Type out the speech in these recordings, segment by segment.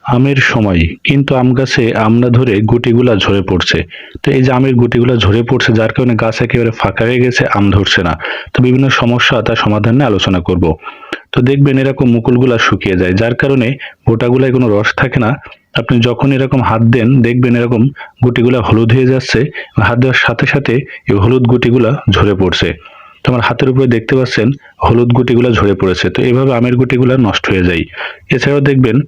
আমের সময় কিন্তু আম গাছে আম না ধরে গুটিগুলা ঝরে পড়ছে। তো এই যে আমের গুটিগুলা ঝরে পড়ছে যার কারণে গাছ একেবারে ফাঁকা হয়ে গেছে, আম ধরছে না। তো বিভিন্ন সমস্যা তার সমাধান নিয়ে আলোচনা করব। তো দেখবেন এরকম মুকুলগুলা শুকিয়ে যায় যার কারণে গোটাগুলায় কোনো রস থাকে না। আপনি যখন এরকম হাত দেন দেখবেন এরকম গুটিগুলা হলুদ হয়ে যাচ্ছে, হাত দেওয়ার সাথে সাথে এই হলুদ গুটিগুলা ঝরে পড়ছে। তো আমার হাতের উপরে দেখতে পাচ্ছেন হলুদ গুটিগুলা ঝরে পড়েছে। তো এইভাবে আমের গুটিগুলা নষ্ট হয়ে যায়। এছাড়াও দেখবেন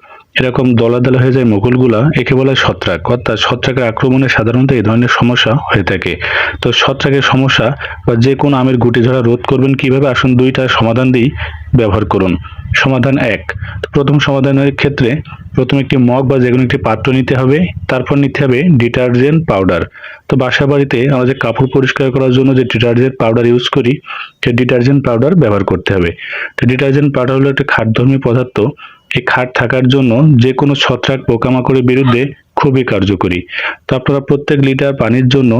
এরকম দলা দলা হয়ে যায় মুকুলগুলা, একে বলা হয় ছত্রাক। অর্থাৎ ছত্রাকের আক্রমণে সাধারণত এই ধরনের সমস্যা হয়ে থাকে। তো ছত্রাকের সমস্যা বা যে কোনো আমের গুটি ঝরা রোধ করবেন কিভাবে, আসুন দুইটা সমাধান দিই, ব্যবহার করুন। সমাধান এক। প্রথম সমাধানের ক্ষেত্রে প্রথমে একটি মগ বা যে কোনো একটি পাত্র নিতে হবে, তারপর নিতে হবে ডিটারজেন্ট পাউডার। তো বাসা বাড়িতে আমরা যে কাপড় পরিষ্কার করার জন্য যে ডিটারজেন্ট পাউডার ইউজ করি, সেই ডিটারজেন্ট পাউডার ব্যবহার করতে হবে। তো ডিটারজেন্ট পাউডার হলো একটা খাদ্যধর্মী পদার্থ। এই খাদ থাকার জন্য যে কোনো ছত্রাক পোকামাকড়ের বিরুদ্ধে খুবই কার্যকরী। তো আপনারা প্রত্যেক লিটার পানির জন্য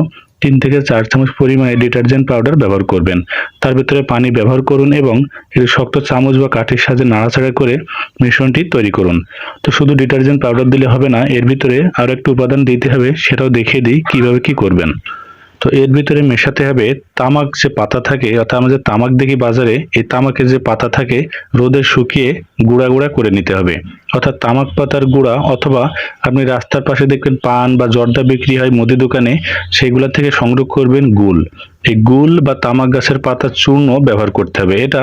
3 থেকে 4 চামচ পরিমাণে ডিটারজেন্ট পাউডার ব্যবহার করবেন। তার ভিতরে পানি ব্যবহার করুন এবং একটু শক্ত চামচ বা কাঠির সাহায্যে নাড়াচাড়া করে মিশ্রণটি তৈরি করুন। তো শুধু ডিটারজেন্ট পাউডার দিলে হবে না, এর ভিতরে আরো একটু উপাদান দিতে হবে, সেটাও দেখিয়ে দিই কিভাবে কি করবেন। তো এর ভিতরে মেশাতে হবে তামাক যে পাতা থাকে, অর্থাৎ আমরা যে তামাক দেখি বাজারে, এই তামাকের যে পাতা থাকে রোদে শুকিয়ে গুঁড়া গুঁড়া করে নিতে হবে। অর্থাৎ তামাক পাতার গুঁড়া, অথবা আপনি রাস্তার পাশে দেখবেন পান বা জর্দা বিক্রি হয় মুদি দোকানে, সেগুলা থেকে সংগ্রহ করবেন গুল। এই গুল বা তামাক গাছের পাতার চূর্ণ ব্যবহার করতে হবে। এটা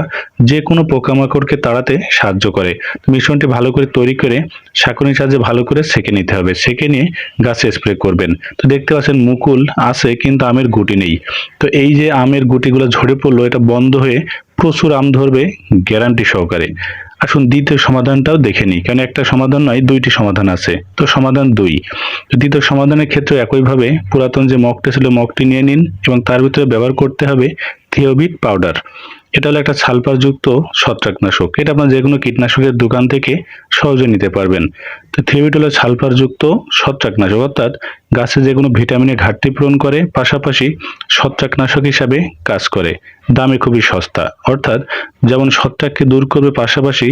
যে কোনো পোকামাকড়কে তাড়াতে সাহায্য করে। মিশ্রণটি ভালো করে তৈরি করে ছাঁকনির সাহায্যে ভালো করে সেঁকে নিতে হবে। সেঁকে নিয়ে গাছে স্প্রে করবেন। তো দেখতে পাচ্ছেন মুকুল আছে কিন্তু আমের গুটি নেই। তো এই যে আমের গুটিগুলো ঝরে পড়লো, এটা বন্ধ হয়ে প্রচুর আম ধরবে গ্যারান্টি সহকারে। আসুন দ্বিতীয় সমাধানটাও দেখে নিই, কারণ একটা সমাধান নয়, দুইটি সমাধান আছে। তো সমাধান দুই। দ্বিতীয় সমাধানের ক্ষেত্রে একইভাবে পুরাতন যে মগটি ছিল মগটি নিয়ে নিন এবং তার ভিতরে ব্যবহার করতে হবে থিওবিট পাউডার। এটা হলো একটা সালফারযুক্ত ছত্রাকনাশক। এটা আপনার যে কোনো কীটনাশকের দোকান থেকে সহজে নিতে পারবেন। তো থিওবিট হলো সালফারযুক্ত ছত্রাকনাশক, অর্থাৎ গাছে যে কোনো ভিটামিনের ঘাটতি পূরণ করে, পাশাপাশি ছত্রাকনাশক হিসাবে কাজ করে। দামে খুবই সস্তা। অর্থাৎ যেমন ছত্রাককে দূর করবে, পাশাপাশি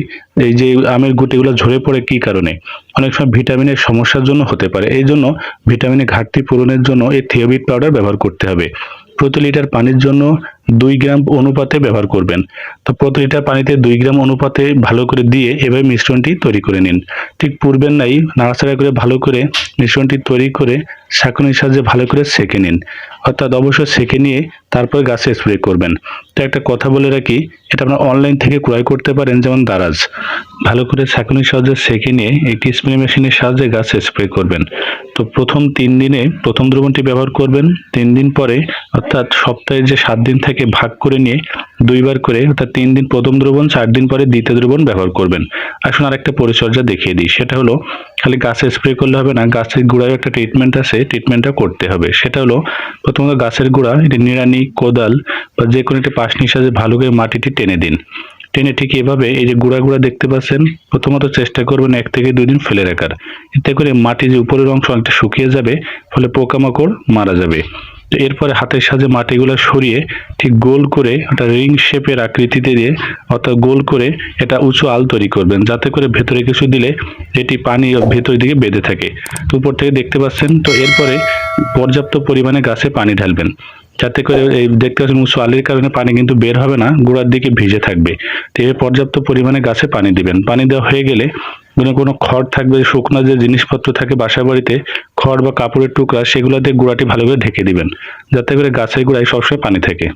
এই যে আমের গুটিগুলো ঝরে পড়ে কি কারণে, অনেক সময় ভিটামিনের সমস্যার জন্য হতে পারে। এই জন্য ভিটামিনের ঘাটতি পূরণের জন্য এই থিওবিট পাউডার ব্যবহার করতে হবে। প্রতি লিটার পানির জন্য 2 গ্রাম অনুপাতে ব্যবহার করবেন। তো প্রতি লিটার পানিতে 2 গ্রাম অনুপাতে ভালো করে দিয়ে এভাবে মিশ্রণটি তৈরি করে নিন। ঠিক পূর্বের নাই, নাড়াচাড়া করে ভালো করে মিশ্রণটি তৈরি করে ছাঁকনির সাহায্যে ভালো করে সেঁকে নিন। অর্থাৎ অবশ্যই সেঁকে নিয়ে তারপর গাছে স্প্রে করবেন। তো একটা কথা বলে রাখি, এটা আপনারা অনলাইন থেকে ক্রয় করতে পারেন, যেমন দারাজ। ভালো করে ছাঁকনির সাহায্যে সেঁকে নিয়ে একটি স্প্রে মেশিনের সাহায্যে গাছে স্প্রে করবেন। তো প্রথম 3 দিনে প্রথম দ্রবণটি ব্যবহার করবেন। 3 দিন পরে, অর্থাৎ সপ্তাহে যে 7 দিন থেকে ভাগ করে নিয়ে 2বার করে, অর্থাৎ 3 দিন প্রথম দ্রবণ, 4 দিন পরে দ্বিতীয় দ্রবণ ব্যবহার করবেন। আসুন আর একটা পরিচর্যা দেখিয়ে দিই। সেটা হলো খালি গাছে স্প্রে করলে হবে না, গাছের গোড়ায় একটা ট্রিটমেন্ট আছে, ট্রিটমেন্টটা করতে হবে। সেটা হলো প্রথমত গাছের গোড়া এটি নিড়ানি, কোদাল বা যে কোনো একটা পাশনির সাহায্যে ভালো করে মাটিটি টেনে দিন। টেনে ঠিক এভাবে এই যে গুঁড়া গুঁড়া দেখতে পাচ্ছেন, প্রথমত চেষ্টা করবেন 1 থেকে 2 দিন ফেলে রাখার। এতে করে মাটি যে উপরের অংশ অনেকটা শুকিয়ে যাবে, ফলে পোকামাকড় মারা যাবে। তো এরপরে হাতের সাহায্যে মাটিগুলো সরিয়ে ঠিক গোল করে একটা রিং শেপের আকৃতিতে দিয়ে, অর্থাৎ গোল করে এটা উঁচু আল তৈরি করবেন, যাতে করে ভেতরে কিছু দিলে এটি পানি ভেতরের দিকে বেঁধে থাকে। তো উপর থেকে দেখতে পাচ্ছেন। তো এরপরে পর্যাপ্ত পরিমাণে গাছে পানি ঢালবেন, যাতে করে এই দেখতে পাচ্ছেন উঁচু আলের কারণে পানি কিন্তু বের হবে না, গোড়ার দিকে ভিজে থাকবে। তো এর পর্যাপ্ত পরিমাণে গাছে পানি দিবেন। পানি দেওয়া হয়ে গেলে কোনো খড় থাকবে, শুকনো যে জিনিসপত্র থাকে বাসা বাড়িতে, খড় বা কাপড়ের টুকরা, সেগুলো দিয়ে গোড়াটি ভালো করে ঢেকে দিবেন, যাতে করে গাছের গোড়ায় সবসময় পানি থাকে।